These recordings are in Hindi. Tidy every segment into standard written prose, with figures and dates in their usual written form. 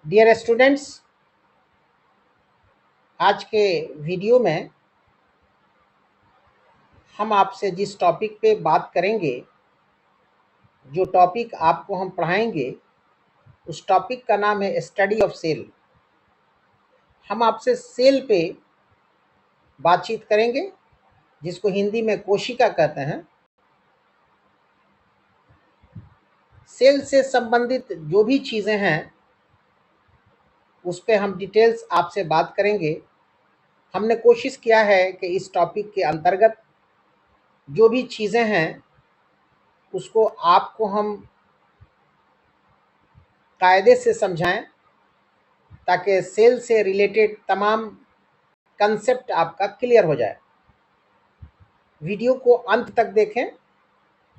डियर स्टूडेंट्स, आज के वीडियो में हम आपसे जिस टॉपिक पे बात करेंगे, जो टॉपिक आपको हम पढ़ाएंगे, उस टॉपिक का नाम है स्टडी ऑफ सेल। हम आपसे सेल पे बातचीत करेंगे, जिसको हिंदी में कोशिका कहते हैं। सेल से संबंधित जो भी चीज़ें हैं, उस पे हम डिटेल्स आपसे बात करेंगे। हमने कोशिश किया है कि इस टॉपिक के अंतर्गत जो भी चीज़ें हैं, उसको आपको हम कायदे से समझाएं, ताकि सेल से रिलेटेड तमाम कंसेप्ट आपका क्लियर हो जाए। वीडियो को अंत तक देखें।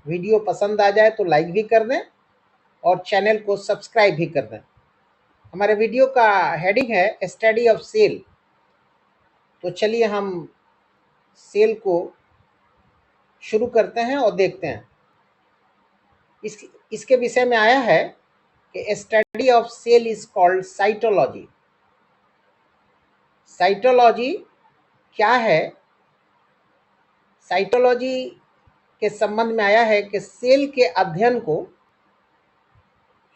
वीडियो पसंद आ जाए तो लाइक भी कर दें और चैनल को सब्सक्राइब भी कर दें। हमारे वीडियो का हेडिंग है स्टडी ऑफ सेल। तो चलिए हम सेल को शुरू करते हैं और देखते हैं। इसके विषय में आया है कि study of cell is called cytology. Cytology क्या है? साइटोलॉजी के संबंध में आया है कि सेल के अध्ययन को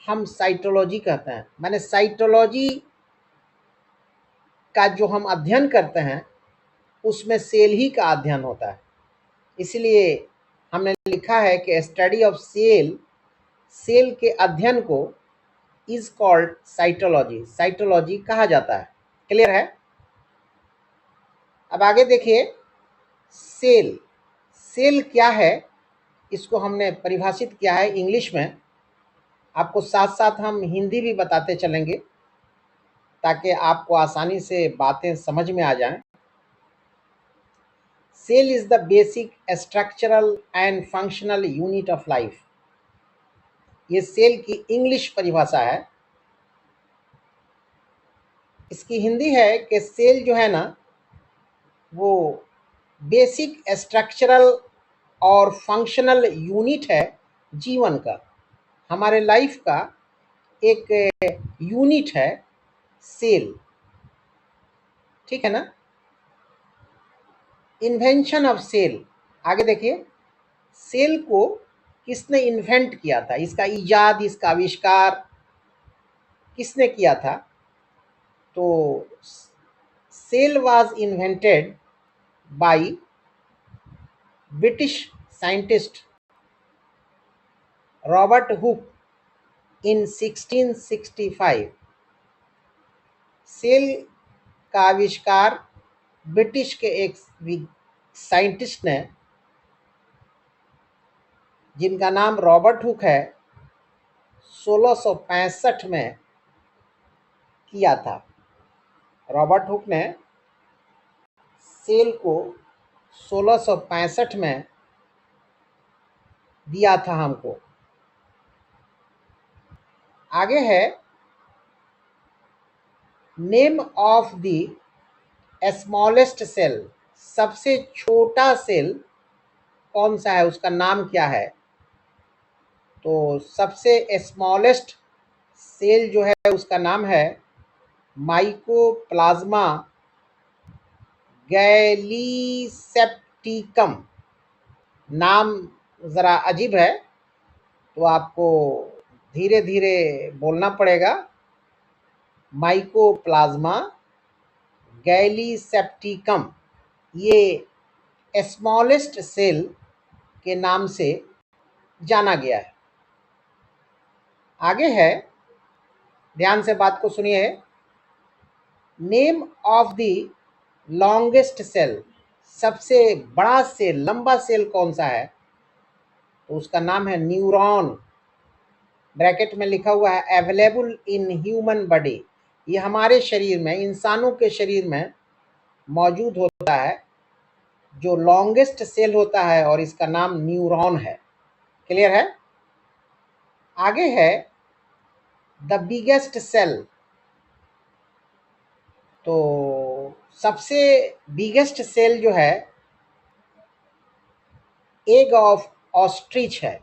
हम साइटोलॉजी कहते हैं। माने साइटोलॉजी का जो हम अध्ययन करते हैं, उसमें सेल ही का अध्ययन होता है। इसलिए हमने लिखा है कि स्टडी ऑफ सेल, सेल के अध्ययन को इज कॉल्ड साइटोलॉजी, साइटोलॉजी कहा जाता है। क्लियर है? अब आगे देखिए, सेल सेल क्या है, इसको हमने परिभाषित किया है इंग्लिश में। आपको साथ साथ हम हिंदी भी बताते चलेंगे, ताकि आपको आसानी से बातें समझ में आ जाएं। Cell is the basic structural and functional unit of life. ये सेल की इंग्लिश परिभाषा है। इसकी हिंदी है कि सेल जो है ना, वो बेसिक स्ट्रक्चरल और फंक्शनल यूनिट है जीवन का, हमारे लाइफ का एक यूनिट है सेल। ठीक है ना? इन्वेंशन ऑफ सेल, आगे देखिए, सेल को किसने इन्वेंट किया था? इसका इजाद, इसका आविष्कार किसने किया था? तो cell was invented by British scientist Robert Hooke in 1665। Cell का आविष्कार ब्रिटिश के एक साइंटिस्ट ने, जिनका नाम रॉबर्ट हुक है, 1665 में किया था। रॉबर्ट हुक ने सेल को 1665 में दिया था हमको। आगे है, name of the smallest cell. सबसे छोटा सेल कौन सा है, उसका नाम क्या है? तो सबसे स्मॉलेस्ट सेल जो है, उसका नाम है माइकोप्लाज्मा गैलीसेप्टिकम। नाम ज़रा अजीब है, तो आपको धीरे धीरे बोलना पड़ेगा। माइकोप्लाज्मा गैलीसेप्टिकम, ये स्मॉलेस्ट सेल के नाम से जाना गया है। आगे है, ध्यान से बात को सुनिए। Name of the longest cell. सबसे बड़ा सेल, लंबा सेल कौन सा है? तो उसका नाम है न्यूरॉन। ब्रैकेट में लिखा हुआ है अवेलेबल इन ह्यूमन बॉडी। ये हमारे शरीर में, इंसानों के शरीर में मौजूद होता है, जो लॉन्गेस्ट सेल होता है, और इसका नाम न्यूरॉन है। क्लियर है? आगे है द बिगेस्ट सेल। तो सबसे बिगेस्ट सेल जो है, एग ऑफ ऑस्ट्रिच है।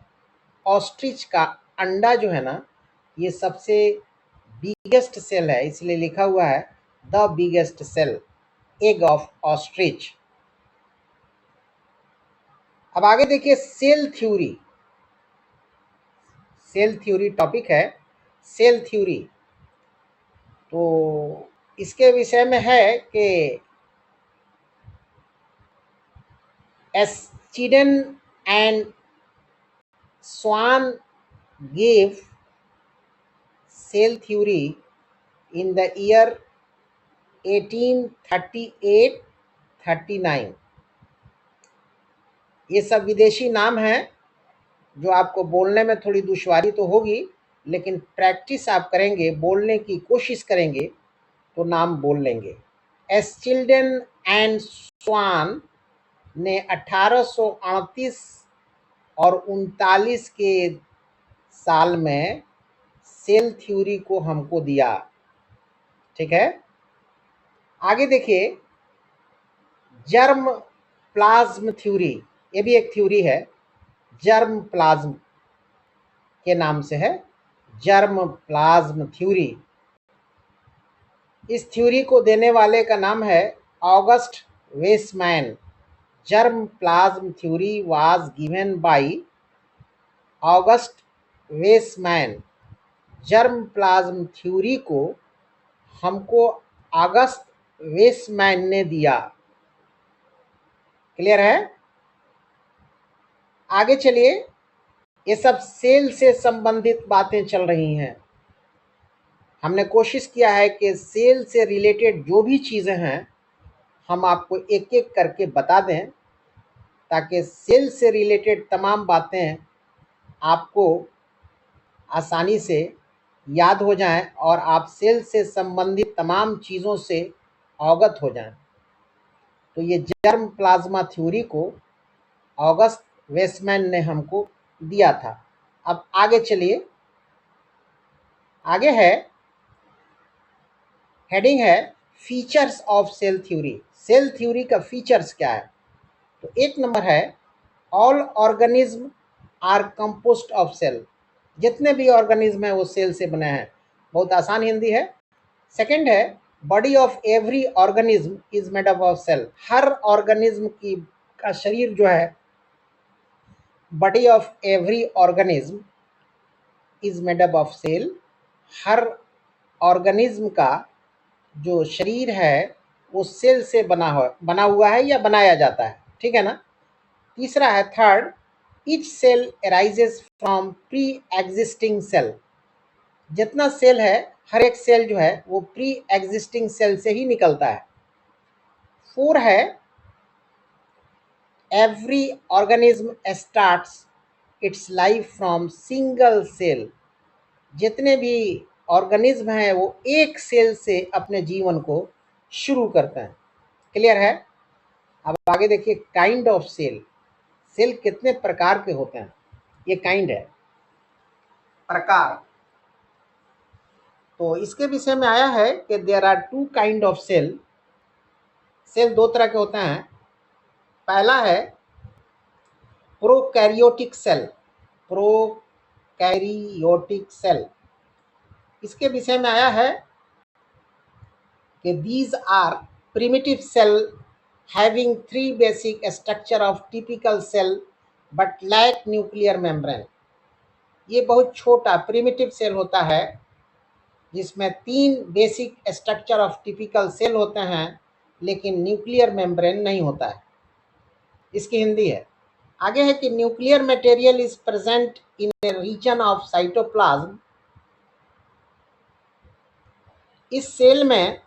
ऑस्ट्रिच का अंडा जो है ना, ये सबसे बिगेस्ट सेल है, इसलिए लिखा हुआ है the biggest cell, egg of ostrich. अब आगे देखिए cell theory. Cell theory topic है, सेल थ्योरी। तो इसके विषय में है कि Schleiden and Schwann gave cell theory in the year 1838-39। ये सब विदेशी नाम हैं जो आपको बोलने में थोड़ी दुश्वारी तो होगी, लेकिन प्रैक्टिस आप करेंगे, बोलने की कोशिश करेंगे तो नाम बोल लेंगे। एस्चिल्डन एंड स्वान ने 1838 और 39 के साल में सेल थ्योरी को हमको दिया। ठीक है, आगे देखिए जर्म प्लाज्म थ्योरी, ये भी एक थ्योरी है, जर्म प्लाज्म के नाम से है, जर्म प्लाज्म थ्योरी। इस थ्योरी को देने वाले का नाम है August Weissman. Germ plasm theory was given by August Weissman. Germ plasm theory को हमको अगस्त वेसमैन ने दिया। क्लियर है? आगे चलिए, ये सब सेल से संबंधित बातें चल रही हैं। हमने कोशिश किया है कि सेल से रिलेटेड जो भी चीज़ें हैं हम आपको एक एक करके बता दें, ताकि सेल से रिलेटेड तमाम बातें आपको आसानी से याद हो जाएं और आप सेल से संबंधित तमाम चीज़ों से अवगत हो जाएं। तो ये जर्म प्लाज्मा थ्योरी को ऑगस्ट वेसमैन ने हमको दिया था। अब आगे चलिए, आगे है, हेडिंग है features of cell theory. Cell theory का फीचर्स क्या है? तो एक नंबर है all organism are composed of cell. जितने भी ऑर्गेनिज्म है वो सेल से बने हैं। बहुत आसान हिंदी है। सेकंड है body of every organism is made up of cell. हर ऑर्गेनिज्म की का शरीर जो है, body of every organism is made up of cell. हर ऑर्गेनिज्म का जो शरीर है वो सेल से बना हुआ है या बनाया जाता है। ठीक है ना? तीसरा है third, each cell arises from pre existing cell. जितना सेल है, हर एक सेल जो है वो प्री एग्जिस्टिंग सेल से ही निकलता है। फोर है every organism starts its life from single cell. जितने भी ऑर्गेनिज्म हैं वो एक सेल से अपने जीवन को शुरू करते हैं। क्लियर है? अब आगे देखिए काइंड ऑफ सेल। सेल कितने प्रकार के होते हैं? ये काइंड है, प्रकार। तो इसके विषय में आया है कि there are two kind of cell. Cell दो तरह के होते हैं। पहला है प्रोकैरियोटिक सेल। प्रोकैरियोटिक सेल, इसके विषय में आया है कि these are primitive cell having three basic structure of typical cell but lack nuclear membrane। ये बहुत छोटा प्रिमिटिव सेल होता है जिसमें तीन basic structure of typical cell होते हैं लेकिन न्यूक्लियर मेम्ब्रेन नहीं होता है। इसकी हिंदी है, आगे है कि nuclear material is present in a region of cytoplasm. इस सेल में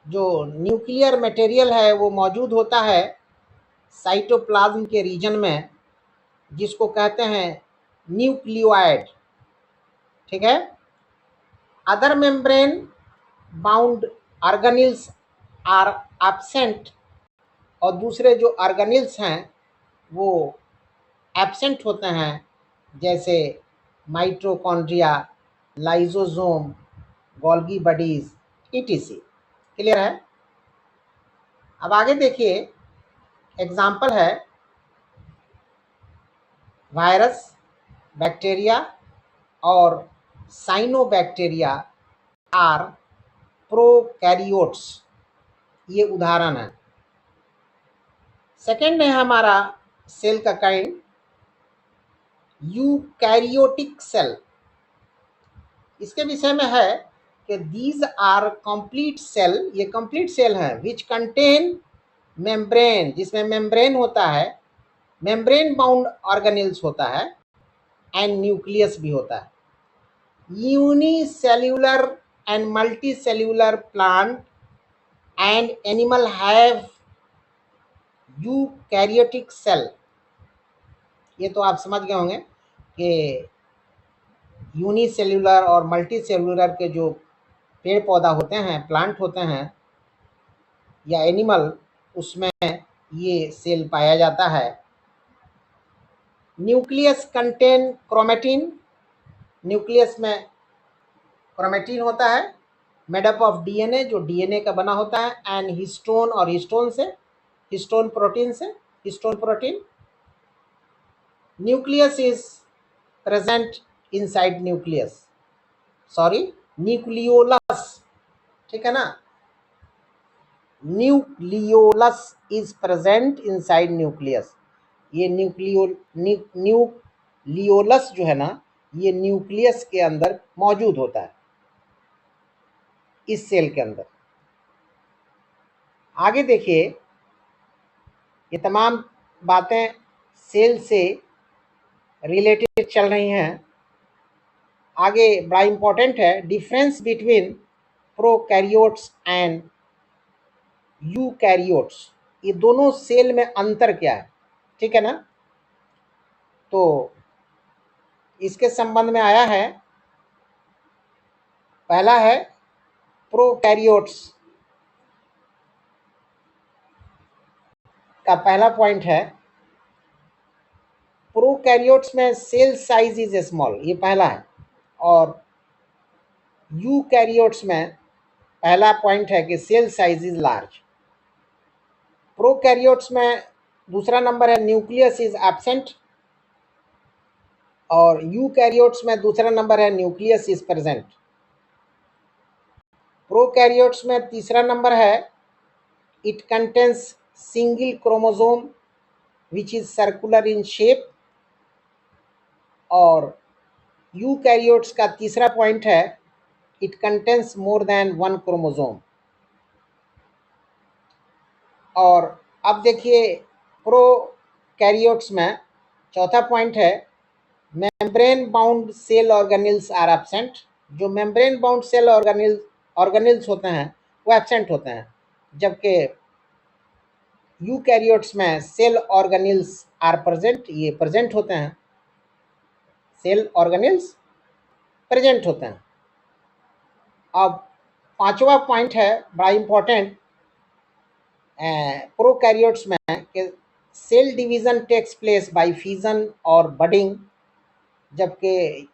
जो न्यूक्लियर मटेरियल है वो मौजूद होता है साइटोप्लाज्म के रीजन में, जिसको कहते हैं न्यूक्लियोइड। ठीक है? Other membrane bound organelles are absent. और दूसरे जो ऑर्गेनेल्स हैं वो एब्सेंट होते हैं, जैसे mitochondria, lysosome, Golgi bodies, etc. Clear है? अब आगे देखिए, एग्जाम्पल है वायरस, बैक्टीरिया और साइनोबैक्टीरिया आर प्रोकैरियोट्स, ये उदाहरण है। सेकंड है हमारा सेल का काइंड यूकैरियोटिक सेल। इसके विषय में है कि दीज आर कंप्लीट सेल, ये कंप्लीट सेल है विच कंटेन मेम्ब्रेन, जिसमें मेम्ब्रेन होता है, मेम्ब्रेन बाउंड ऑर्गेनेल्स होता है एंड न्यूक्लियस भी होता है। Unicellular and multicellular plant and animal have eukaryotic cell. ये तो आप समझ गए होंगे कि यूनिसेल्युलर और मल्टीसेल्युलर के जो पेड़ पौधा होते हैं, प्लांट होते हैं या एनिमल, उसमें ये सेल पाया जाता है। न्यूक्लियस कंटेन क्रोमेटिन, न्यूक्लियस में क्रोमेटिन होता है, मेडअप ऑफ डीएनए, जो डीएनए का बना होता है, एंड हिस्टोन और हिस्टोन से, हिस्टोन प्रोटीन से, histone protein. Nucleus is present inside nucleus, sorry nucleolus, ठीक है ना, nucleolus is present inside nucleus. ये न्यूक्लियोलस जो है ना, ये न्यूक्लियस के अंदर मौजूद होता है, इस सेल के अंदर। आगे देखिए, ये तमाम बातें सेल से रिलेटेड चल रही हैं। आगे बड़ा इंपॉर्टेंट है, difference between prokaryotes and eukaryotes, ये दोनों सेल में अंतर क्या है, ठीक है ना। तो इसके संबंध में आया है, पहला है प्रोकैरियोट्स का पहला पॉइंट है, प्रोकैरियोट्स में सेल साइज इज स्मॉल, ये पहला है। और यूकैरियोट्स में पहला पॉइंट है कि cell size is large. Prokaryotes में दूसरा नंबर है न्यूक्लियस इज एब्सेंट, और यूकैरियोट्स में दूसरा नंबर है न्यूक्लियस इज प्रेजेंट। प्रोकैरियोट्स में तीसरा नंबर है it contains single chromosome which is circular in shape, और यूकैरियोट्स का तीसरा पॉइंट है it contains more than one chromosome. और अब देखिए प्रोकैरियोट्स में चौथा पॉइंट है membrane bound cell organelles are absent, जो मेम्ब्रेन बाउंड सेल ऑर्गेनेल्स होते हैं वो एब्सेंट होते हैं, जबकि यूकैरियोट्स में सेल ऑर्गेनेल्स आर प्रेजेंट, ये प्रेजेंट होते हैं, सेल ऑर्गेनेल्स प्रेजेंट होते हैं। अब पांचवा पॉइंट है बड़ा इंपॉर्टेंट प्रोकैरियोट्स में कि cell division takes place by fission और बडिंग, जबकि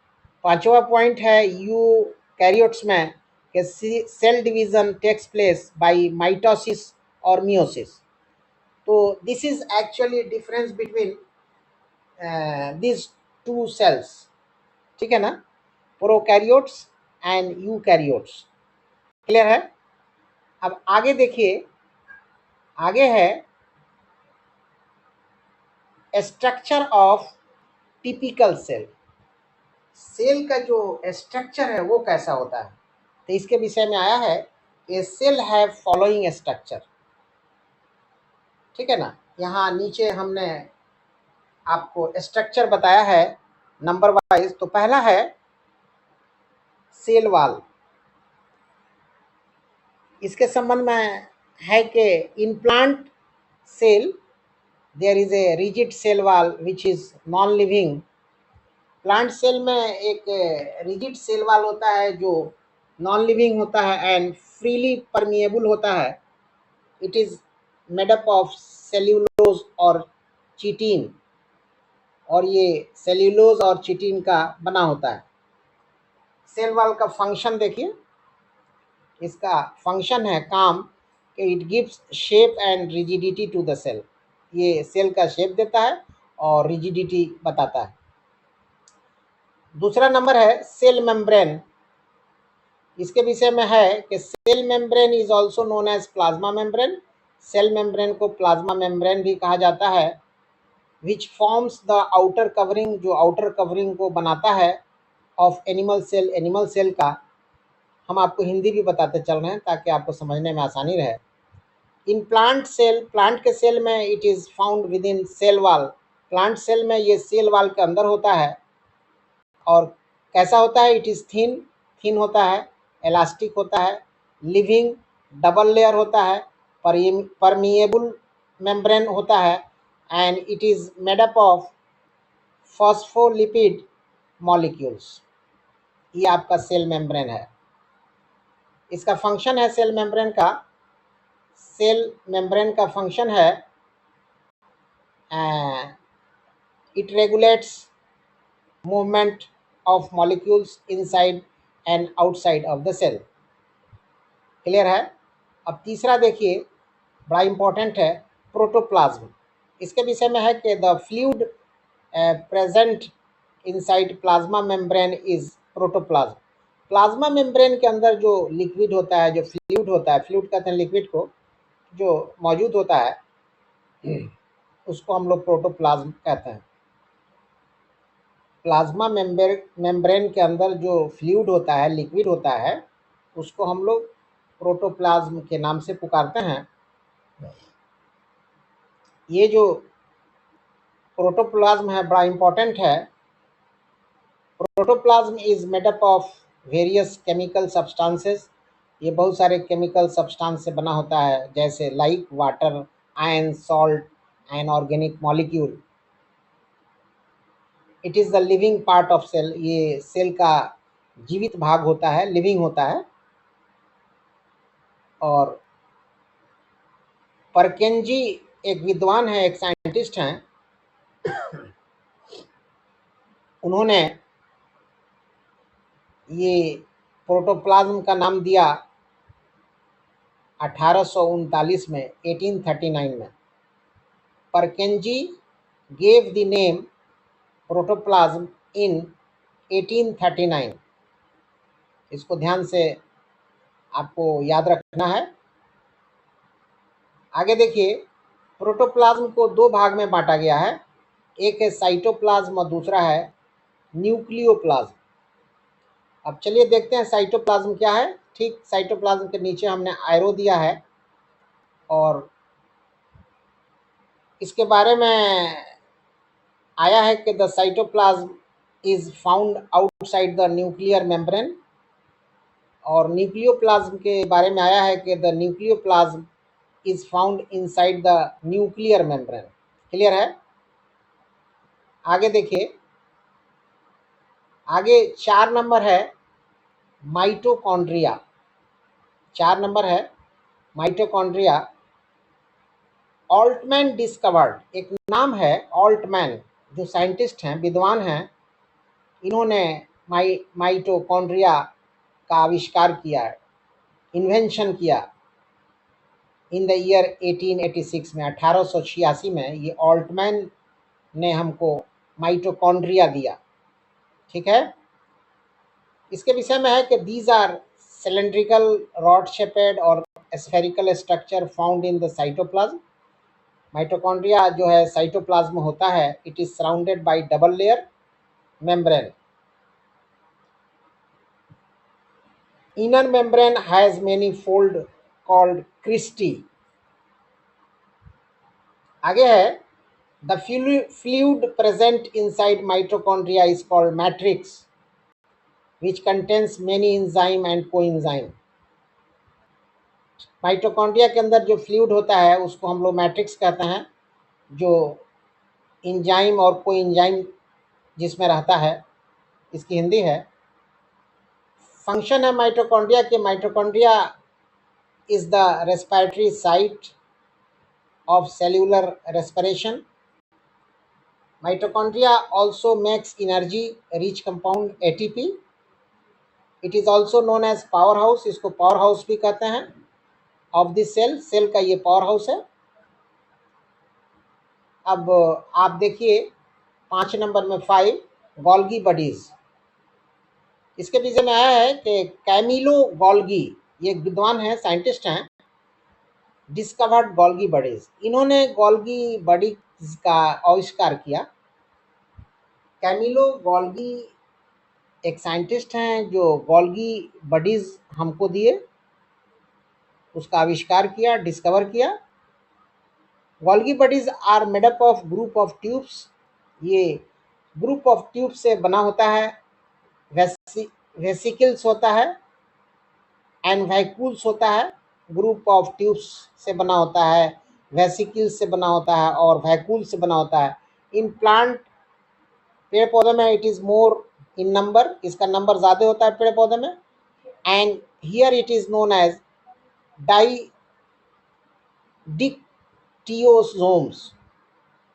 पांचवा पॉइंट है यूकैरियोट्स में कि cell division takes place by mitosis और मियोसिस। तो this is actually difference between this two cells, ठीक है ना, प्रोकैरियोट्स एंड यूकैरियोट्स। क्लियर है। अब आगे देखिए, आगे है structure of typical cell. Cell का जो स्ट्रक्चर है वो कैसा होता है, तो इसके विषय में आया है ए सेल हैव फॉलोइंग स्ट्रक्चर, ठीक है ना। यहाँ नीचे हमने आपको स्ट्रक्चर बताया है नंबर वाइज। तो पहला है सेल वॉल, इसके संबंध में है कि in plant cell there is a rigid cell wall which is non living. Plant cell में एक रिजिड सेल वॉल होता है जो नॉन लिविंग होता है एंड फ्रीली परमिएबल होता है। It is made up of cellulose और चिटिन, और ये सेल्यूलोज और चिटिन का बना होता है। सेल वॉल का फंक्शन देखिए, इसका फंक्शन है काम कि it gives shape and rigidity to the cell, ये सेल का शेप देता है और रिजिडिटी बताता है। दूसरा नंबर है सेल मेम्ब्रेन। इसके विषय में है कि cell membrane is also known as plasma membrane. Cell membrane को प्लाज्मा मेम्ब्रेन भी कहा जाता है। Which forms the outer covering, जो आउटर कवरिंग को बनाता है of animal cell, animal cell का। हम आपको हिंदी भी बताते चल रहे हैं ताकि आपको समझने में आसानी रहे। इन प्लांट सेल, प्लांट के सेल में it is found within cell wall. Plant cell में ये सेल वाल के अंदर होता है। और कैसा होता है? इट इज़ थिन, थिन होता है, इलास्टिक होता है, लिविंग, डबल लेयर होता है, परमिएबल मेम्ब्रेन होता है, and it is made up of phospholipid molecules. ये आपका सेल मेम्ब्रेन है। इसका फंक्शन है सेल मेम्ब्रेन का, सेल मेम्ब्रेन का फंक्शन है it regulates movement of molecules inside and outside of the cell. Clear है? अब तीसरा देखिए, बड़ा इंपॉर्टेंट है, प्रोटोप्लाज्म। इसके विषय में है कि the fluid present inside plasma membrane is protoplasm. Plasma membrane के अंदर जो लिक्विड होता है, जो फ्लूइड होता है, फ्लूइड कहते हैं लिक्विड को, जो मौजूद होता है उसको हम लोग प्रोटोप्लाज्म कहते हैं। प्लाज्मा मेम्ब्रेन के अंदर जो फ्लूइड होता है, लिक्विड होता है, उसको हम लोग प्रोटोप्लाज्म के नाम से पुकारते हैं। ये जो प्रोटोप्लाज्म है बड़ा इंपॉर्टेंट है। Protoplasm is made up of various chemical substances. ये बहुत सारे केमिकल सब्सटेंस से बना होता है, जैसे like water, iron, salt and organic molecule. It is the living part of cell. ये सेल का जीवित भाग होता है, लिविंग होता है। और परकेंजी एक विद्वान है, एक साइंटिस्ट हैं, उन्होंने ये प्रोटोप्लाज्म का नाम दिया 1839 में, 1839 में। परकेंजी गेव द नेम प्रोटोप्लाज्म इन 1839। इसको ध्यान से आपको याद रखना है। आगे देखिए, प्रोटोप्लाज्म को दो भाग में बांटा गया है। एक है साइटोप्लाज्म और दूसरा है न्यूक्लियोप्लाज्म। अब चलिए देखते हैं साइटोप्लाज्म क्या है। ठीक साइटोप्लाज्म के नीचे हमने एरो दिया है और इसके बारे में आया है कि the cytoplasm is found outside the nuclear membrane. और न्यूक्लियोप्लाज्म के बारे में आया है कि the nucleoplasm is found inside the nuclear membrane. Clear है? आगे देखिए, आगे 4 नंबर है माइटोकॉन्ड्रिया। 4 नंबर है माइटोकॉन्ड्रिया। ऑल्टमैन डिस्कवर्ड, एक नाम है ऑल्टमैन, जो साइंटिस्ट हैं, विद्वान हैं, इन्होंने माइटोकॉन्ड्रिया का आविष्कार किया है, इन्वेंशन किया इन द ईयर 1886 में, 1886 में ये ऑल्टमैन ने हमको माइटोकॉन्ड्रिया दिया। ठीक है? इसके विषय में है कि these are cylindrical, rod shaped और spherical structure found in the cytoplasm. Mitochondria जो है साइटोप्लाज्म होता है, it is surrounded by double layer membrane. Inner membrane has many fold called cristae. आगे है the fluid present inside mitochondria is called matrix which contains many enzyme and coenzyme। Mitochondria के अंदर जो फ्लूइड होता है उसको हम लोग मैट्रिक्स कहते हैं, जो इंजाइम और कोएंजाइम जिसमें रहता है, इसकी हिंदी है। फंक्शन है माइटोकॉन्ड्रिया के, mitochondria is the respiratory site of cellular respiration. Mitochondria also makes energy rich compound ATP। It is also known as power house, इसको पावर हाउस भी कहते हैं ऑफ द सेल। सेल का ये पावर हाउस है। अब आप देखिए 5 नंबर में 5 गोल्गी बॉडीज। इसके पीछे में आया है कि कैमिलो गोल्गी, ये एक विद्वान है, साइंटिस्ट हैं, डिस्कवर्ड गोल्गी बडीज। इन्होंने गोल्गी बडीज का आविष्कार किया। कैमिलो गोल्गी एक साइंटिस्ट हैं जो गोल्गी बडीज हमको दिए, उसका आविष्कार किया, डिस्कवर किया। Golgi bodies are made up of group of tubes. ये ग्रुप ऑफ ट्यूब से बना होता है, वेसिकल्स होता है एंड वैक्यूल्स होता है। ग्रुप ऑफ ट्यूब्स से बना होता है, वेसिकल्स से बना होता है और वैक्यूल से बना होता है। इन प्लांट, पेड़ पौधे में it is more in number, इसका नंबर ज़्यादा होता है पेड़ पौधे में। And here it is known as dictyosomes.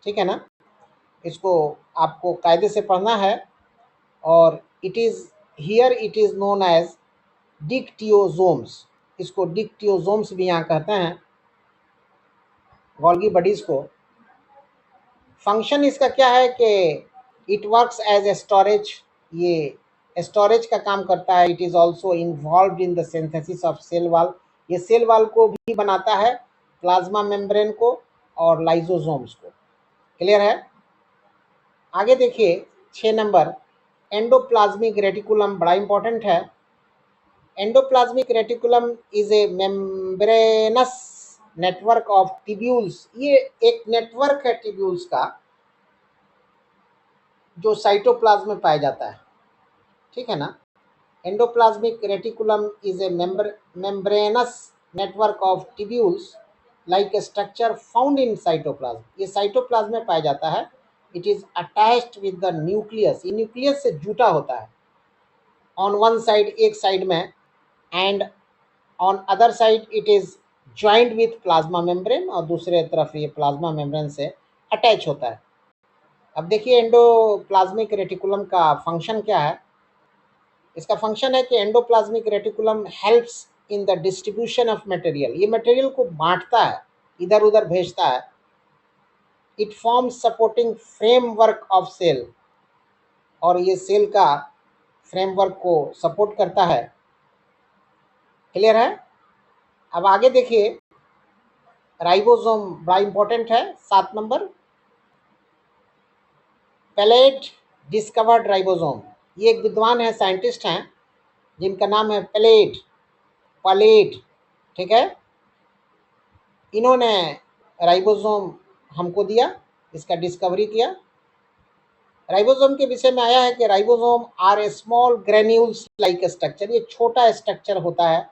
ठीक है ना, इसको आपको कायदे से पढ़ना है। और it is here it is known as dictyosomes. इसको डिक्टियोसोम्स भी यहाँ कहते हैं गोल्गी बडीज को। फंक्शन इसका क्या है कि it works as a storage, ये स्टोरेज का काम करता है। It is also involve in the synthesis of cell wall, ये सेल वाल को भी बनाता है, प्लाज्मा मेम्ब्रेन को और लाइजोसोम्स को। क्लियर है? आगे देखिए 6 नंबर, एंडोप्लाज्मिक रेटिकुलम बड़ा इंपॉर्टेंट है। Endoplasmic reticulum is a membranes network of tubules. ये एक नेटवर्क है टिब्यूल्स का जो साइटोप्लाज्म में पाया जाता है। ठीक है ना, endoplasmic reticulum is a membranes network of tubules like a structure found in cytoplasm. ये साइटोप्लाज्म में पाया जाता है। It is attached with the nucleus, ये न्यूक्लियस से जुटा होता है ऑन वन साइड, एक साइड में, and on other side it is joint with plasma membrane, और दूसरे तरफ ये प्लाज्मा मेम्ब्रेन से अटैच होता है। अब देखिए एंडोप्लाज्मिक रेटिकुलम का फंक्शन क्या है। इसका फंक्शन है कि endoplasmic reticulum helps in the distribution of material, ये मटेरियल को बांटता है, इधर उधर भेजता है। It forms supporting framework of cell, और ये सेल का फ्रेमवर्क को सपोर्ट करता है। क्लियर है? अब आगे देखिए राइबोसोम बड़ा इंपॉर्टेंट है। 7 नंबर, पेलेट डिस्कवर्ड राइबोसोम। ये एक विद्वान है, साइंटिस्ट हैं, जिनका नाम है पलेट। ठीक है, इन्होंने राइबोसोम हमको दिया, इसका डिस्कवरी किया। राइबोसोम के विषय में आया है कि ribosome are a small granules like structure, ये छोटा स्ट्रक्चर होता है।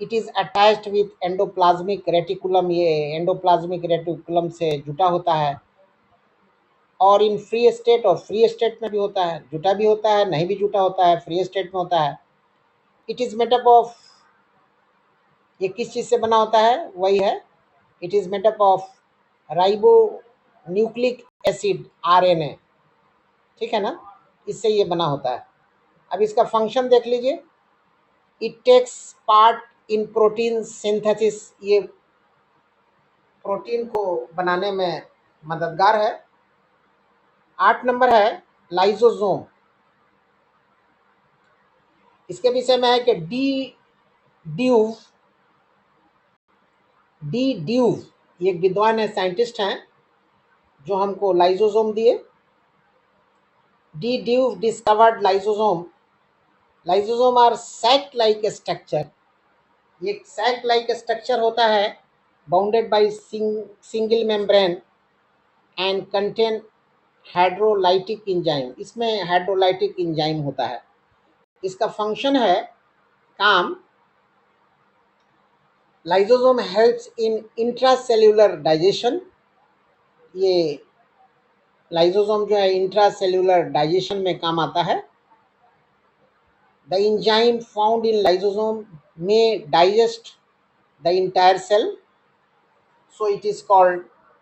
It is attached with endoplasmic reticulum, ये एंडोप्लाज्मिक रेटिकुलम से जुटा होता है। और इन फ्री स्टेट, और फ्री स्टेट में भी होता है, जुटा भी होता है, नहीं भी जुटा होता है, फ्री स्टेट में होता है। It is made up of, ये किस चीज़ से बना होता है, वही है, it is made up of ribo nucleic acid RNA. ठीक है ना, इससे ये बना होता है। अब इसका फंक्शन देख लीजिए। It takes part in protein synthesis, ये प्रोटीन को बनाने में मददगार है। 8 नंबर है लाइसोसोम। इसके विषय में है कि डी ड्यूव, ये एक विद्वान है, साइंटिस्ट हैं, जो हमको लाइसोसोम दिए। De Duve discovered lysosome. Lysosome are sac like structure, ये सैक लाइक स्ट्रक्चर होता है, bounded by single membrane and contain hydrolytic enzyme. इसमें हाइड्रोलाइटिक इंजाइम होता है। इसका फंक्शन है, काम, lysosome helps in intracellular digestion. ये लाइसोसोम जो है इंट्रासेल्यूलर डाइजेशन में काम आता है। The enzyme found in lysosome में digest the entire cell, so it is called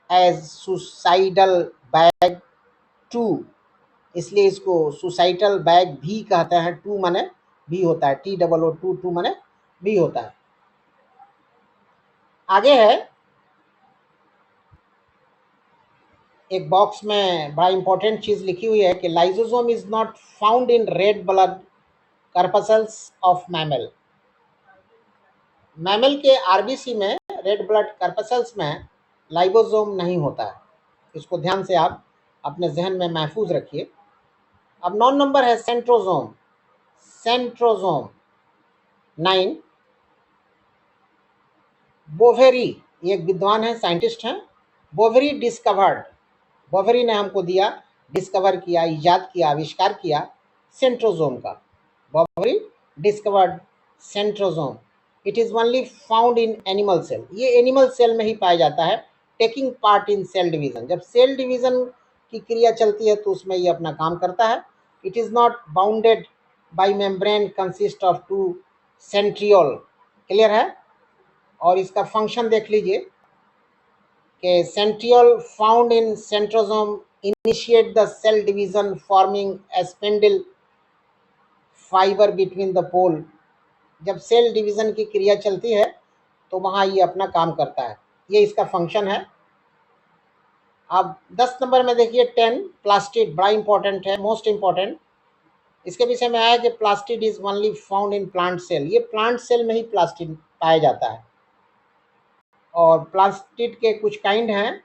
as suicidal bag 2, इसलिए इसको सुसाइटल बैग भी कहते हैं। टू माने भी होता है, TOO टू माने भी होता है। आगे है एक बॉक्स में बड़ा इंपॉर्टेंट चीज़ लिखी हुई है कि lysosome is not found in red blood corpuscles of mammal. Mammal के आरबीसी में, रेड ब्लड कर्पसल्स में लाइसोसोम नहीं होता है। इसको ध्यान से आप अपने जहन में महफूज रखिए। अब 9 नंबर है सेंट्रोजोम। सेंट्रोजोम 9, बोवेरी, ये एक विद्वान है, साइंटिस्ट हैं। बोवेरी डिस्कवर्ड, बोवेरी ने हमको दिया, डिस्कवर किया, इजाद किया, आविष्कार किया सेंट्रोजोम का। Boveri discovered centrosome. It is only found in animal cell. ये एनिमल सेल में ही पाया जाता है। Taking part in cell division, जब सेल डिवीजन की क्रिया चलती है तो उसमें ये अपना काम करता है। It is not bounded by membrane, consist of 2 centriole. Clear है। और इसका फंक्शन देख लीजिए कि centriole found in centrosome initiate the cell division forming a spindle fibre between the pole. जब सेल डिवीजन की क्रिया चलती है तो वहाँ ये अपना काम करता है। ये इसका फंक्शन है। अब 10 नंबर में देखिए 10, प्लास्टिड, बड़ा इंपॉर्टेंट है, मोस्ट इंपॉर्टेंट। इसके विषय में आया कि plastid is only found in plant cell. ये प्लांट सेल में ही प्लास्टिड पाया जाता है। और प्लास्टिड के कुछ काइंड हैं,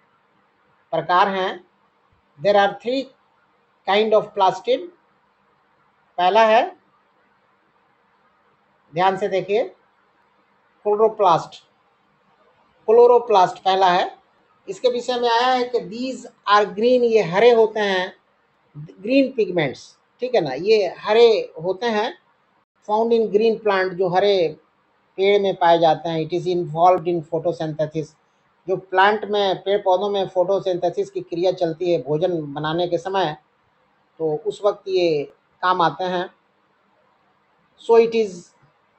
प्रकार हैं। There are 3 kind of plastid. पहला है, ध्यान से देखिए, क्लोरोप्लास्ट। क्लोरोप्लास्ट पहला है। इसके विषय में आया है कि दीज आर ग्रीन, ये हरे होते हैं, ग्रीन पिगमेंट्स, ठीक है ना, ये हरे होते हैं। फाउंड इन ग्रीन प्लांट, जो हरे पेड़ में पाए जाते हैं। It is involve in photosynthesis, जो प्लांट में, पेड़ पौधों में फोटोसिंथेसिस की क्रिया चलती है भोजन बनाने के समय, तो उस वक्त ये काम आते हैं। So it is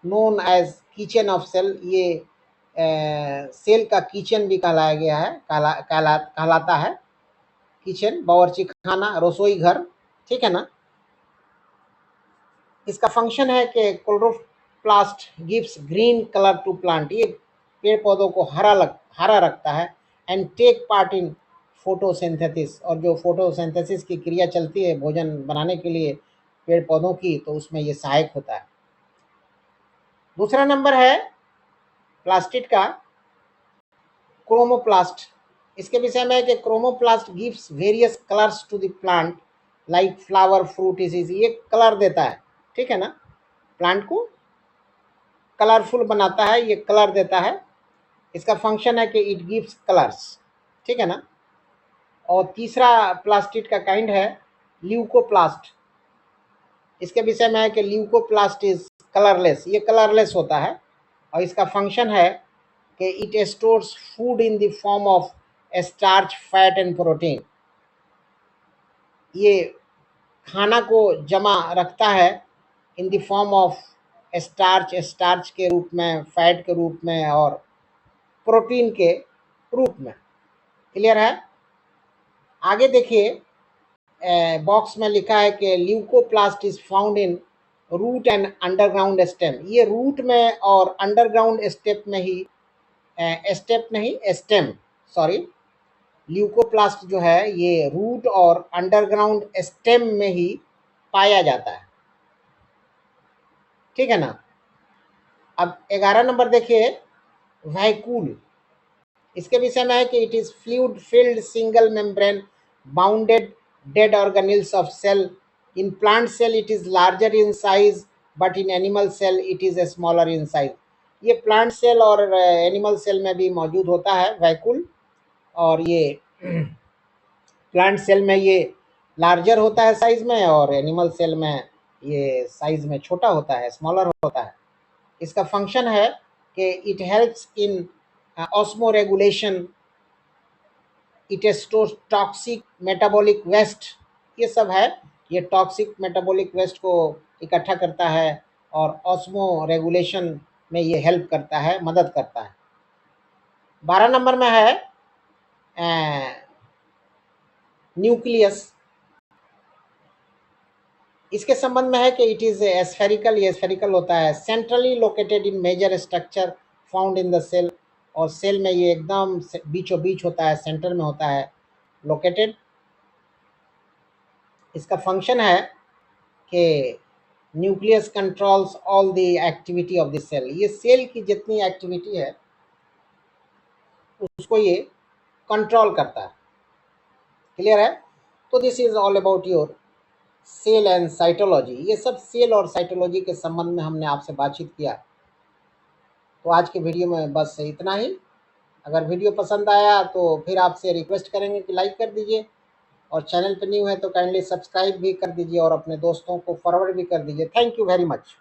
known as kitchen of cell. ये सेल का किचन भी कहलाया गया है, कहलाता है। किचन, बावर्ची खाना, रसोई घर, ठीक है ना। इसका फंक्शन है कि chloroplast gives green colour to plant. ये पेड़ पौधों को हरा रखता है। And take part in photosynthesis, और जो फोटोसिंथेसिस की क्रिया चलती है भोजन बनाने के लिए पेड़ पौधों की, तो उसमें ये सहायक होता है। दूसरा नंबर है प्लास्टिड का, क्रोमोप्लास्ट। इसके विषय में है कि chromoplast gives various colours to the plant like flower, fruit. ये कलर देता है, ठीक है ना, प्लांट को कलरफुल बनाता है, ये कलर देता है। इसका फंक्शन है कि इट गिव्स कलर्स, ठीक है ना। और तीसरा प्लास्टिड का काइंड है ल्यूकोप्लास्ट। इसके विषय में है कि ल्यूकोप्लास्ट इज कलरलेस, ये कलरलेस होता है। और इसका फंक्शन है कि it stores food in the form of starch, fat and protein. ये खाना को जमा रखता है in the form of starch, starch के रूप में, फैट के रूप में, और प्रोटीन के रूप में। क्लियर है। आगे देखिए, बॉक्स में लिखा है कि leucoplast is found in root and underground stem. ये रूट में और अंडरग्राउंड स्टेप में ही, स्टेप नहीं, स्टेम, सॉरी, ल्यूकोप्लास्ट जो है ये रूट और अंडरग्राउंड स्टेम में ही पाया जाता है, ठीक है ना। अब 11 नंबर देखिए, वैक्यूल। इसके विषय में है कि it is fluid filled single membrane bounded dead organelles of cell. In plant cell it is larger in size, but in animal cell it is smaller in size. ये प्लांट सेल और एनिमल सेल में भी मौजूद होता है वैक्यूल। और ये प्लांट सेल में ये लार्जर होता है साइज में, और एनिमल सेल में ये साइज में छोटा होता है, स्मॉलर होता है। इसका फंक्शन है कि it helps in osmoregulation, it stores toxic metabolic waste. ये सब है, ये टॉक्सिक मेटाबॉलिक वेस्ट को इकट्ठा करता है और ऑस्मो रेगुलेशन में ये हेल्प करता है, मदद करता है। 12 नंबर में है न्यूक्लियस। इसके संबंध में है कि इट इज स्फेरिकल, ये स्फेरिकल होता है, centrally located in major structure found in the cell. और सेल में ये एकदम बीचों बीच होता है, सेंटर में होता है। लोकेटेड। इसका फंक्शन है कि nucleus controls all the activity of the cell. ये सेल की जितनी एक्टिविटी है उसको ये कंट्रोल करता है। क्लियर है? तो this is all about your cell and cytology. ये सब सेल और साइटोलॉजी के संबंध में हमने आपसे बातचीत किया। तो आज के वीडियो में बस इतना ही। अगर वीडियो पसंद आया तो फिर आपसे रिक्वेस्ट करेंगे कि लाइक कर दीजिए, और चैनल पर न्यू है तो काइंडली सब्सक्राइब भी कर दीजिए और अपने दोस्तों को फॉरवर्ड भी कर दीजिए। Thank you very much.